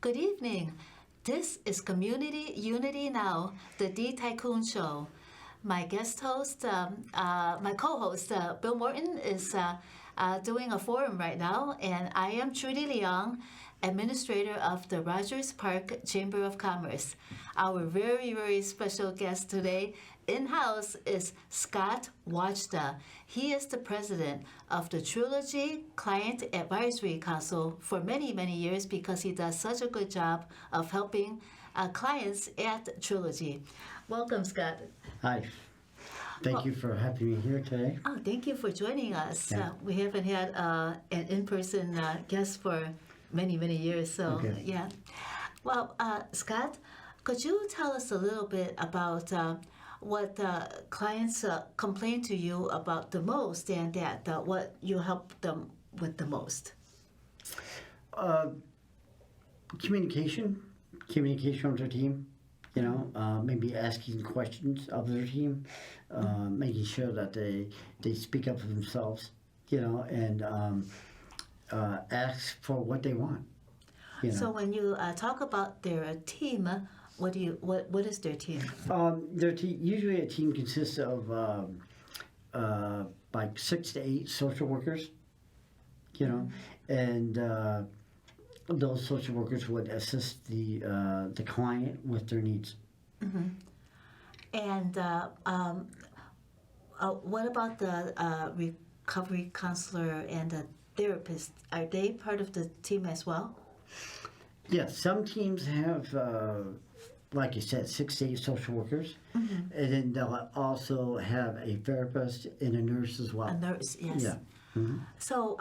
Good evening. This is Community Unity Now, the D Tycoon Show. My guest host, my co-host, Bill Morton, is doing a forum right now, and I am Trudy Leong, administrator of the Rogers Park Chamber of Commerce. Our very, very special guest today in-house is Scott Wajda. He is the president of the Trilogy Client Advisory Council for many, many years because he does such a good job of helping clients at Trilogy. Welcome, Scott. Hi. Thank you for having me here today. Oh, thank you for joining us. Yeah. We haven't had an in-person guest for many, many years, so Okay. yeah. Well, Scott, could you tell us a little bit about what clients complain to you about the most, and that what you help them with the most? Communication with their team. Maybe asking questions of their team, making sure that they speak up for themselves, and ask for what they want. So when you talk about their team, what is their team? Usually a team consists of like 6 to 8 social workers, and those social workers would assist the client with their needs. Mm-hmm. And what about the recovery counselor and the therapist? Are they part of the team as well? Yes, some teams have, like you said, 6 to 8 social workers, Mm-hmm. and then they'll also have a therapist and a nurse as well. A nurse, yes. Yeah. Mm-hmm. So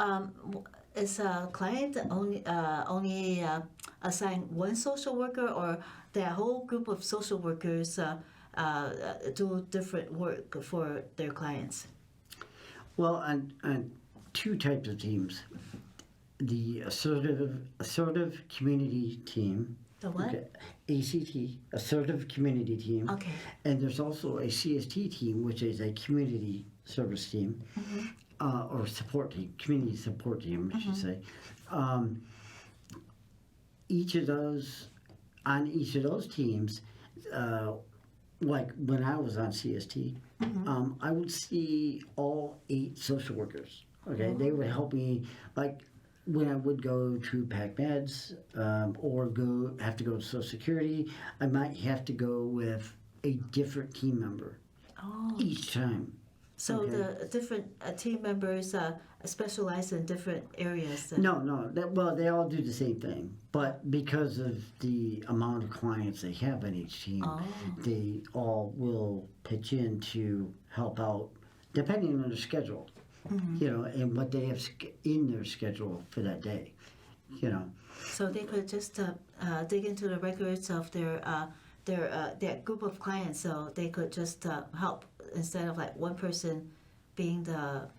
is a client only assign one social worker, or that whole group of social workers do different work for their clients? Well, on 2 types of teams. The assertive community team. The what? Okay, ACT, assertive community team. Okay. And there's also a CST team, which is a community service team, Mm-hmm. Or support team, community support team, I should say. Each of those teams, like when I was on CST, I would see all 8 social workers. Okay, they would help me, like when I would go to pack meds or have to go to Social Security, I might have to go with a different team member each time. So Okay. the different team members specialize in different areas. No. They all do the same thing, but because of the amount of clients they have on each team, they all will pitch in to help out, depending on their schedule, and what they have in their schedule for that day, So they could just dig into the records of that group of clients, so they could just help instead of like one person being the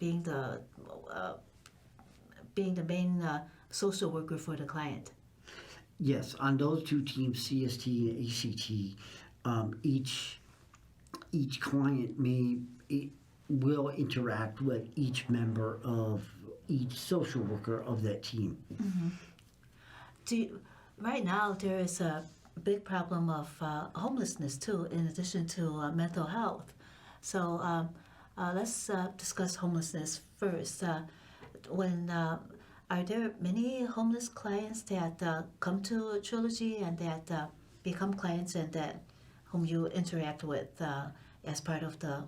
main social worker for the client. Yes, on those 2 teams, CST and ACT, each client will interact with each member of each social worker of that team. Mm-hmm. Right now, there is a big problem of homelessness too, in addition to mental health. So let's discuss homelessness first. Are there many homeless clients that come to Trilogy and that become clients and that whom you interact with as part of the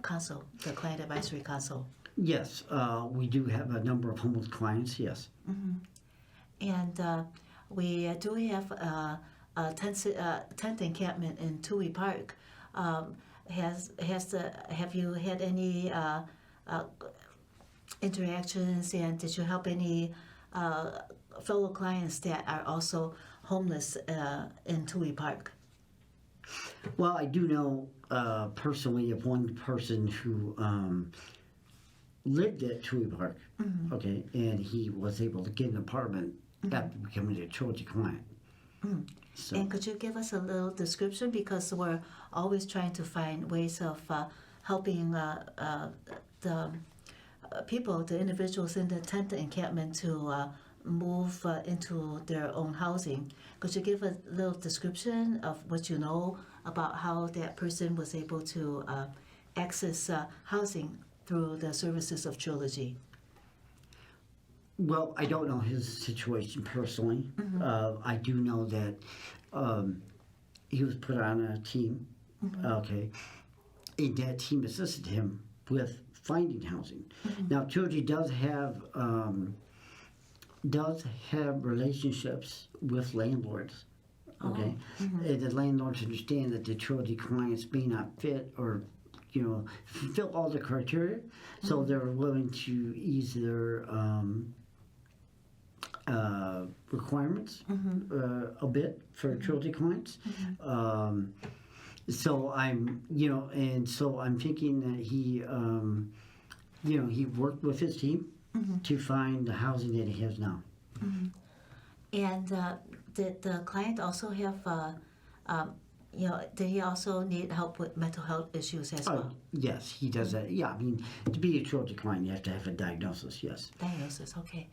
council, the Client Advisory Council? Yes, we do have a number of homeless clients, yes. Mm-hmm. And we do have a tent encampment in Tui Park. Have you had any interactions, and did you help any fellow clients that are also homeless in Tui Park? Well, I do know personally of one person who lived at Tui Park, okay, and he was able to get an apartment after becoming a Trilogy client. So, And could you give us a little description, because we're always trying to find ways of helping the people, the individuals in the tent encampment to move into their own housing. Could you give a little description of what you know about how that person was able to access housing through the services of Trilogy? Well, I don't know his situation personally. I do know that he was put on a team, okay, and that team assisted him with finding housing. Now, Trilogy does have relationships with landlords, okay, and the landlords understand that the Trilogy clients may not fit or fulfill all the criteria, so they're willing to ease their requirements a bit for Trilogy clients. So I'm thinking that he worked with his team to find the housing that he has now. And did the client also have, did he also need help with mental health issues as well? Yes, he does that. Yeah, I mean, to be a Trilogy client, you have to have a diagnosis, yes. Diagnosis, okay.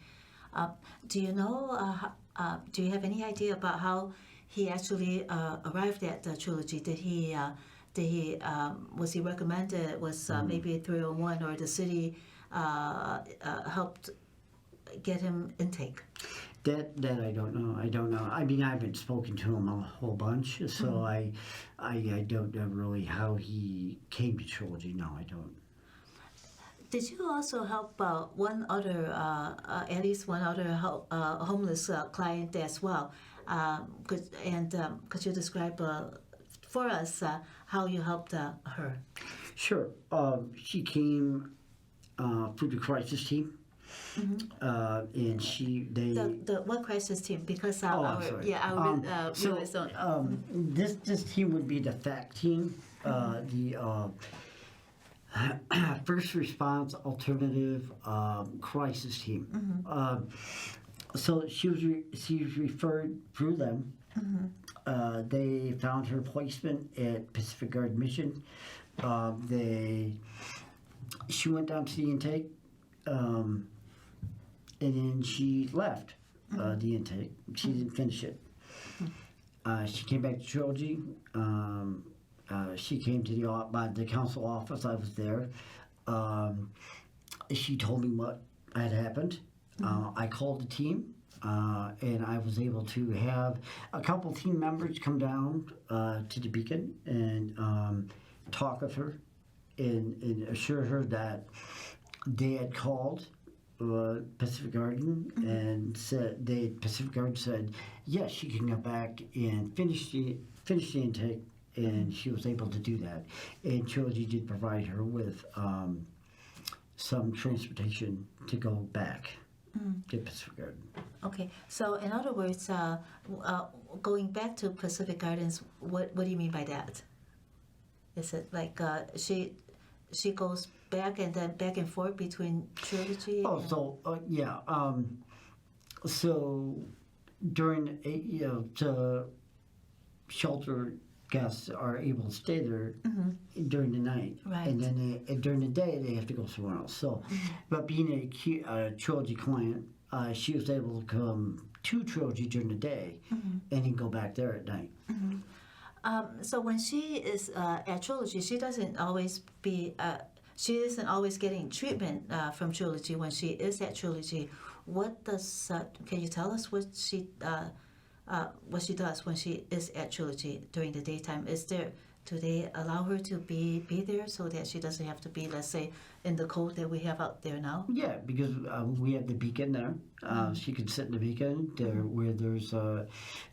Do you know, do you have any idea about how he actually arrived at the Trilogy? Was he recommended? Was maybe 301 or the city helped get him intake? That I don't know. I mean, I haven't spoken to him a whole bunch, so I don't know really how he came to Trilogy. No, I don't. Did you also help one other, at least one other homeless client as well? Could you describe for us how you helped her? Sure. She came through the crisis team, and what crisis team? Because I'm sorry. viewers don't. This team would be the FACT team, the First Response Alternative Crisis Team. So she was referred through them. They found her placement at Pacific Garden Mission. She went down to the intake, and then she left the intake. She didn't finish it. She came back to Trilogy. She came to the council office. I was there. She told me what had happened. I called the team, and I was able to have a couple team members come down to the Beacon and talk with her and assure her that they had called Pacific Garden and said Pacific Garden said yes, she can go back and finish the intake. And she was able to do that. And Trilogy did provide her with some transportation to go back to Pacific Garden. Okay, so in other words, going back to Pacific Gardens, what do you mean by that? Is it like she goes back and then back and forth between Trilogy? So during to shelter guests are able to stay there during the night, right. And then during the day they have to go somewhere else. So, but being a Trilogy client, she was able to come to Trilogy during the day and then go back there at night. So when she is at Trilogy, she isn't always getting treatment from Trilogy when she is at Trilogy. Can you tell us what she does when she is at Trilogy during the daytime? Do they allow her to be there so that she doesn't have to be, let's say, in the cold that we have out there now? Yeah, because we have the Beacon there. She can sit in the Beacon where there's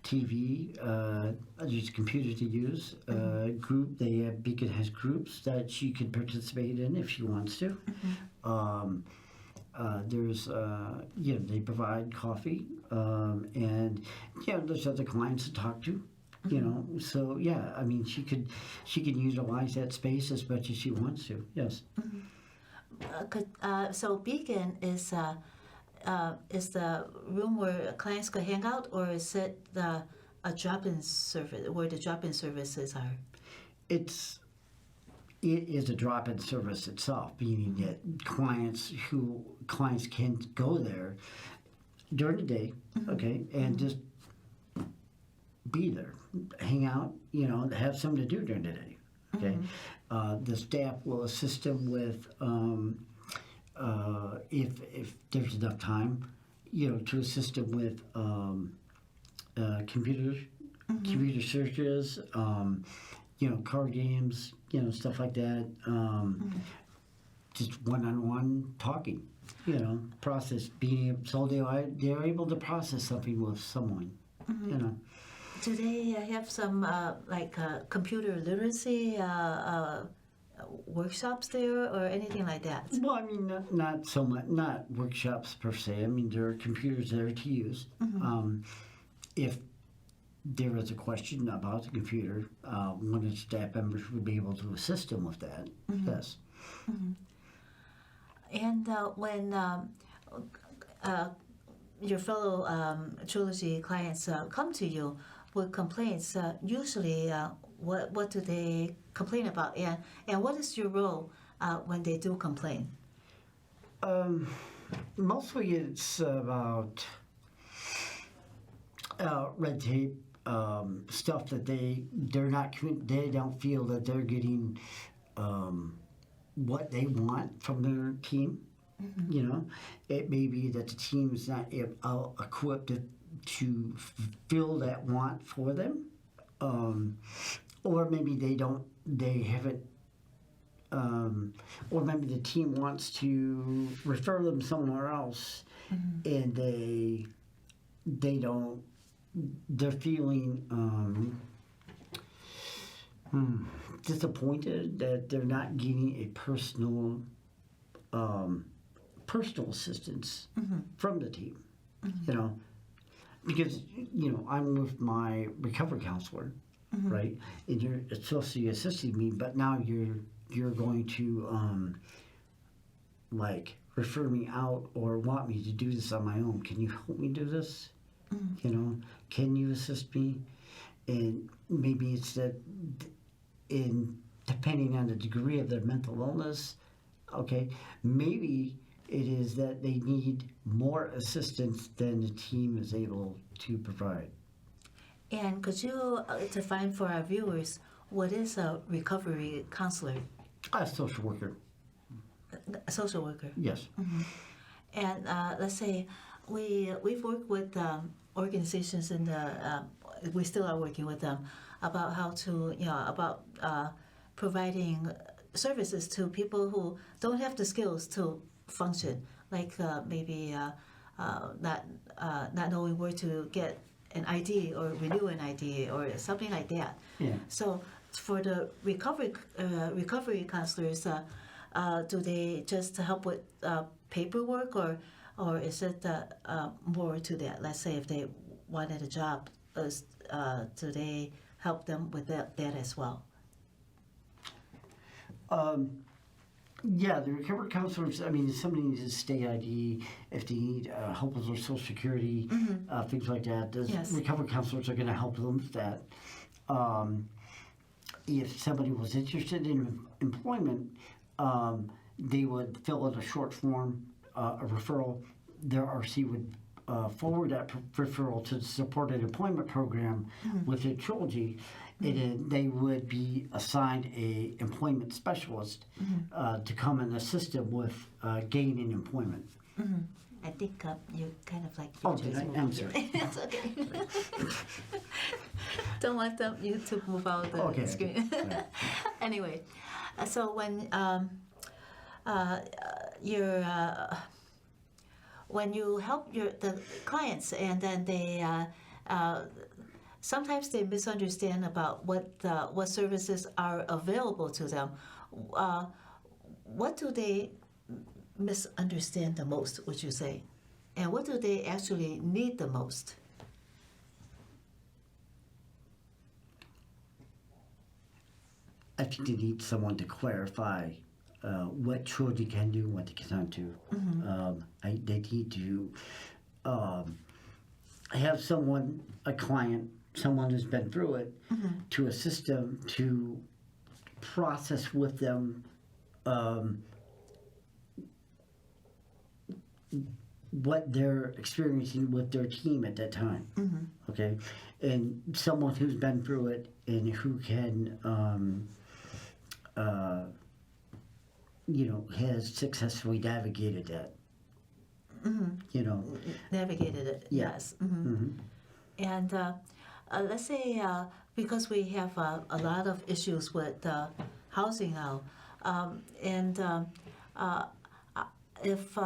TV, there's a computer to use. Beacon has groups that she can participate in if she wants to. They provide coffee, and there's other clients to talk to. So yeah, I mean, she can utilize that space as much as she wants to. Yes. So Beacon is the room where clients could hang out, or is it a drop-in service where the drop-in services are? It is a drop-in service itself, meaning that clients can go there during the day, okay, and just be there, hang out, have something to do during the day, okay. The staff will assist them with if there's enough time, to assist them with computer searches, card games, stuff like that. Just one-on-one talking, process so they're able to process something with someone, Do they have some computer literacy workshops there or anything like that? Well, I mean, not so much, not workshops per se. I mean, there are computers there to use. If there is a question about the computer, one of the staff members would be able to assist them with that. Yes. And when your fellow Trilogy clients come to you with complaints, usually what do they complain about, and what is your role when they do complain? Mostly it's about red tape, stuff that they don't feel that they're getting what they want from their team. It may be that the team is not equipped to fill that want for them, or maybe they haven't, or maybe the team wants to refer them somewhere else, and they're feeling disappointed that they're not getting a personal assistance from the team, because I'm with my recovery counselor, right, and you're supposed to be assisting me, but now you're going to refer me out or want me to do this on my own. Can you help me do this? Can you assist me? And maybe it's that depending on the degree of their mental illness, okay, maybe it is that they need more assistance than the team is able to provide. And could you define for our viewers what is a recovery counselor? A social worker. A social worker. Yes. And let's say we've worked with organizations in the we still are working with them about how to about providing services to people who don't have the skills to function, like maybe not knowing where to get an ID or renew an ID or something like that. Yeah. So for the recovery counselors, do they just help with paperwork, or is it more to that? Let's say if they wanted a job, do they help them with that as well? Yeah, the recovery counselors, I mean, if somebody needs a state ID, if they need help with their Social Security, things like that, Yes. recovery counselors are going to help them with that. If somebody was interested in employment, they would fill out a short form, a referral. Their RC would forward that referral to the supported employment program within Trilogy, and then they would be assigned a employment specialist to come and assist them with gaining employment. I think you kind of like. Oh, did I? I'm sorry. It's okay. Don't want you to move out the screen. Okay. Anyway, so when when you help the clients, and then they sometimes they misunderstand about what services are available to them. What do they misunderstand the most, would you say? And what do they actually need the most? I think they need someone to clarify what Trilogy can do and what they cannot do. They need to have someone, a client, someone who's been through it, to assist them, to process with them what they're experiencing with their team at that time. Okay, and someone who's been through it and who can, has successfully navigated that. Navigated it. Yeah. Yes. And let's say because we have a lot of issues with housing now, if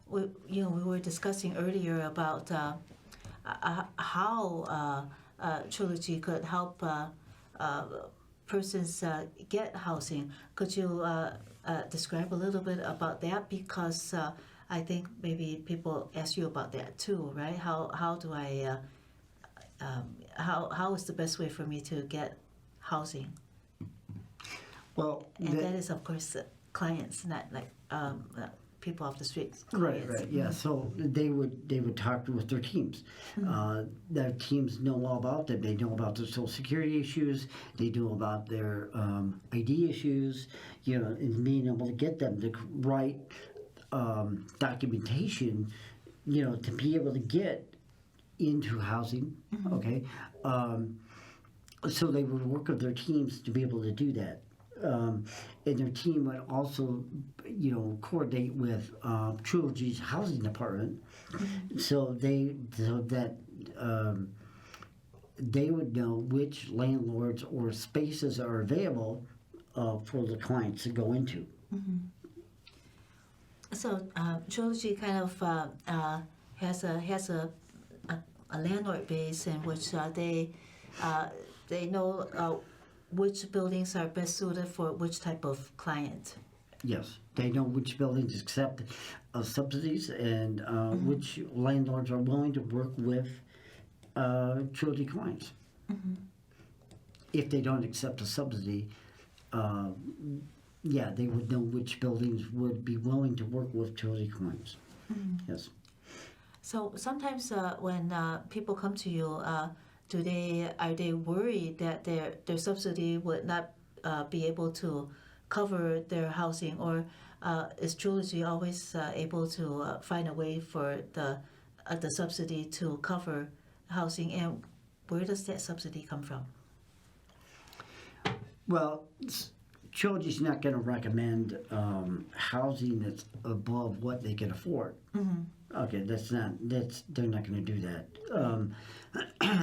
we were discussing earlier about how Trilogy could help persons get housing. Could you describe a little bit about that? Because I think maybe people ask you about that too, right? How do I how is the best way for me to get housing? Well, And that is, of course, clients, not like people off the streets. Right, yeah. So they would talk with their teams. Their teams know all about them. They know about their Social Security issues. They know about their ID issues. And being able to get them the right documentation, to be able to get into housing. Okay, so they would work with their teams to be able to do that. And their team would also, coordinate with Trilogy's housing department, so that they would know which landlords or spaces are available for the clients to go into. So Trilogy kind of has a landlord base in which they know which buildings are best suited for which type of client. Yes, they know which buildings accept subsidies and which landlords are willing to work with Trilogy clients. If they don't accept a subsidy, they would know which buildings would be willing to work with Trilogy clients. Yes. So sometimes when people come to you, are they worried that their subsidy would not be able to cover their housing, or is Trilogy always able to find a way for the subsidy to cover housing, and where does that subsidy come from? Well, Trilogy's not going to recommend housing that's above what they can afford. Okay, they're not going to do that.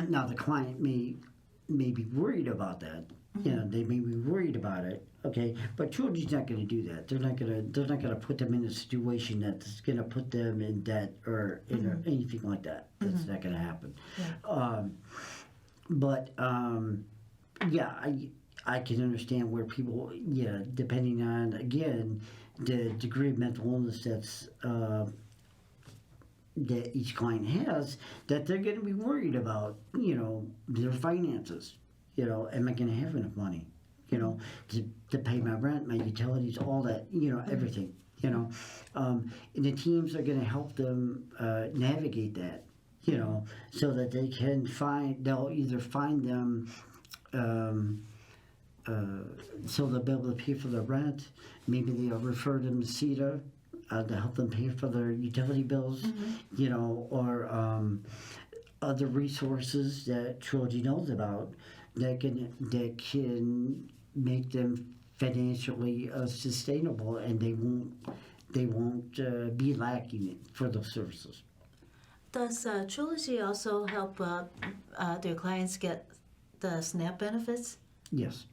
Now the client may be worried about that. They may be worried about it. Okay, but Trilogy's not going to do that. They're not going to put them in a situation that's going to put them in debt or anything like that. That's not going to happen. Yeah. I can understand where people, depending on, again, the degree of mental illness that each client has, that they're going to be worried about, their finances. Am I going to have enough money, to pay my rent, my utilities, all that, everything, and the teams are going to help them navigate that, so that they'll either find them, so they'll be able to pay for their rent. Maybe they'll refer them to CETA to help them pay for their utility bills, or other resources that Trilogy knows about that can make them financially sustainable, and they won't be lacking for those services. Does Trilogy also help their clients get the SNAP benefits? Yes.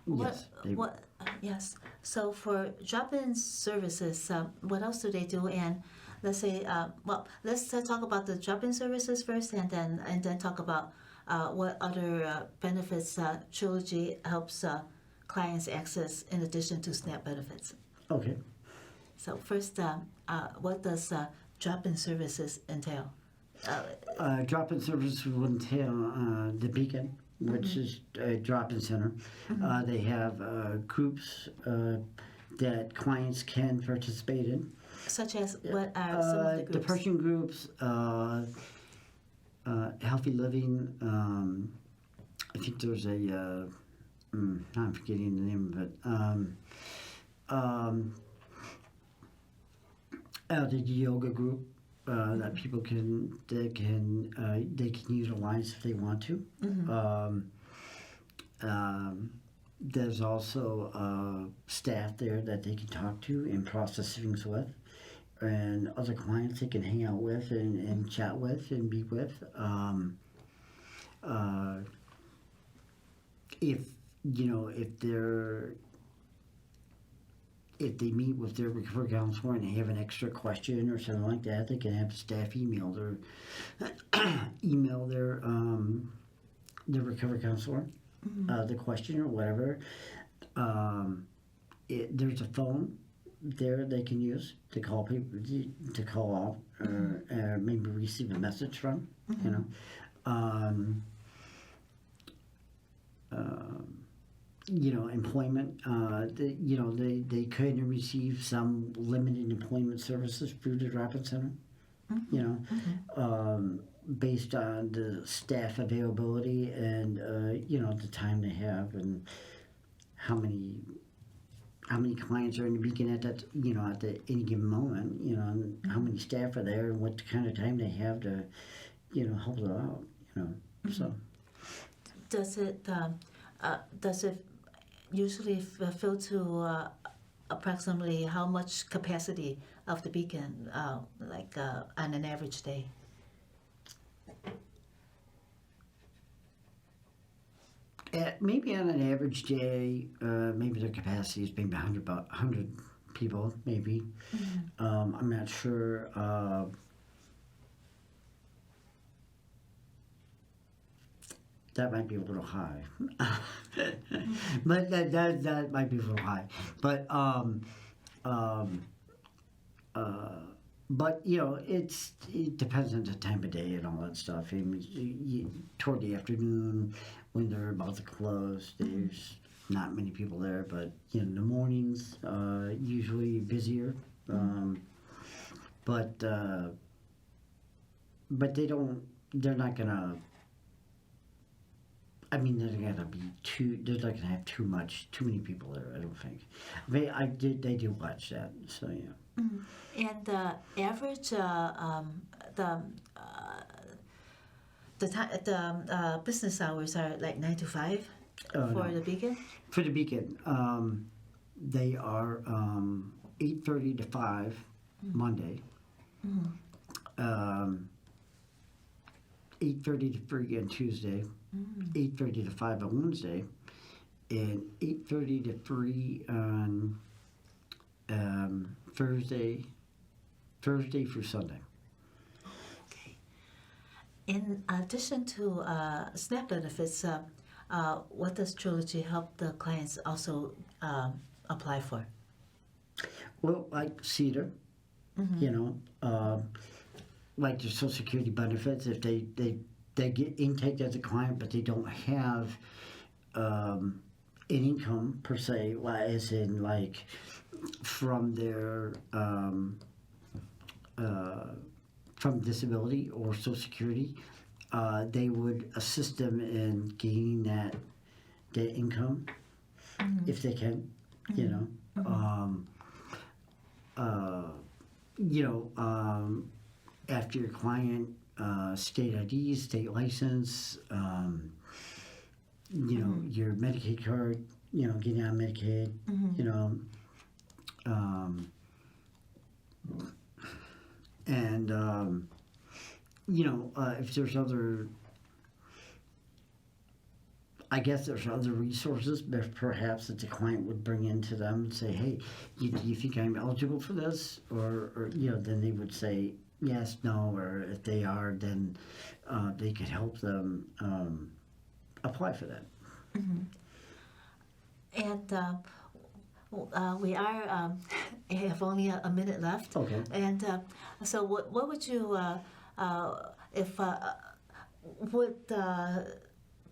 Yes. So for drop-in services, what else do they do? And let's say, let's talk about the drop-in services first, and then talk about what other benefits Trilogy helps clients access in addition to SNAP benefits. Okay. So first, what does drop-in services entail? Drop-in services will entail the Beacon, which is a drop-in center. They have groups that clients can participate in. Such as what are some of the groups? Depression groups, healthy living. I think there's a, I'm forgetting the name of it. The yoga group that people they can utilize if they want to. There's also staff there that they can talk to and process things with, and other clients they can hang out with and chat with and be with. If if they meet with their recovery counselor and they have an extra question or something like that, they can have the staff email their recovery counselor the question or whatever. There's a phone there they can use to call people, to call out or maybe receive a message from. Employment. They could receive some limited employment services through the drop-in center. Based on the staff availability and the time they have and how many clients are in the beacon at that at any given moment. And how many staff are there and what kind of time they have to help them out. So does it usually fill to approximately how much capacity of the beacon, on an average day? Maybe on an average day, maybe their capacity is maybe 100 people, maybe. I'm not sure. That might be a little high, but that might be a little high. But it depends on the time of day and all that stuff. I mean, toward the afternoon, when they're about to close, there's not many people there. But in the mornings, usually busier. But they're not gonna. I mean, they're not gonna have too many people there. I don't think. They do watch that, so yeah. And the average, the business hours are like 9 to 5 for the beacon. For the beacon, they are 8:30 to 5 Monday. 8:30 to 3 on Tuesday. 8:30 to 5 on Wednesday, and 8:30 to 3 on Thursday through Sunday. Okay. In addition to SNAP benefits, what does Trilogy help the clients also apply for? Well, like CEDAR, like the Social Security benefits, if they get intake as a client, but they don't have an income per se, as in like from their from disability or Social Security, they would assist them in gaining that income if they can, after your client. State ID, state license, your Medicaid card, getting on Medicaid, and if there's other, I guess there's other resources perhaps that the client would bring into them and say, hey, do you think I'm eligible for this? Or then they would say, yes, no, or if they are, then they could help them apply for that. And we have only a minute left. Okay. And so what would you, if would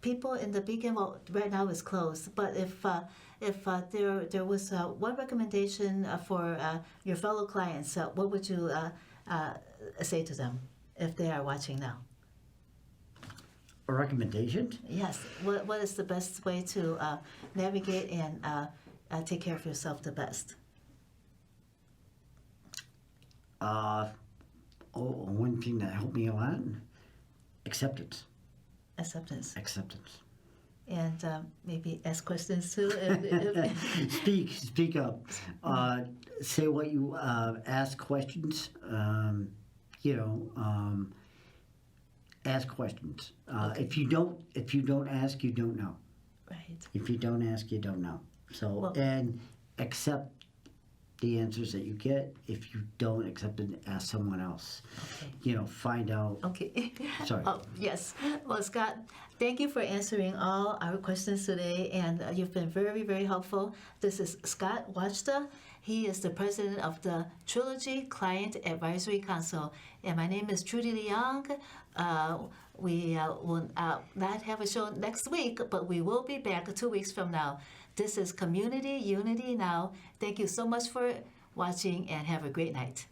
people in the beacon, well, right now it's closed, but if there was one recommendation for your fellow clients, what would you say to them if they are watching now? A recommendation? Yes. What is the best way to navigate and take care of yourself the best? One thing that helped me a lot, acceptance. Acceptance. Acceptance. And maybe ask questions too. If Speak up. Say what you ask questions. Ask questions. If you don't ask, you don't know. Right. If you don't ask, you don't know. So and accept the answers that you get. If you don't accept it, ask someone else. Okay. Find out. Okay. Sorry. Oh, yes. Well, Scott, thank you for answering all our questions today, and you've been very, very helpful. This is Scott Wajda. He is the president of the Trilogy Client Advisory Council, and my name is Trudy Leong. We will not have a show next week, but we will be back 2 weeks from now. This is Community Unity Now. Thank you so much for watching, and have a great night.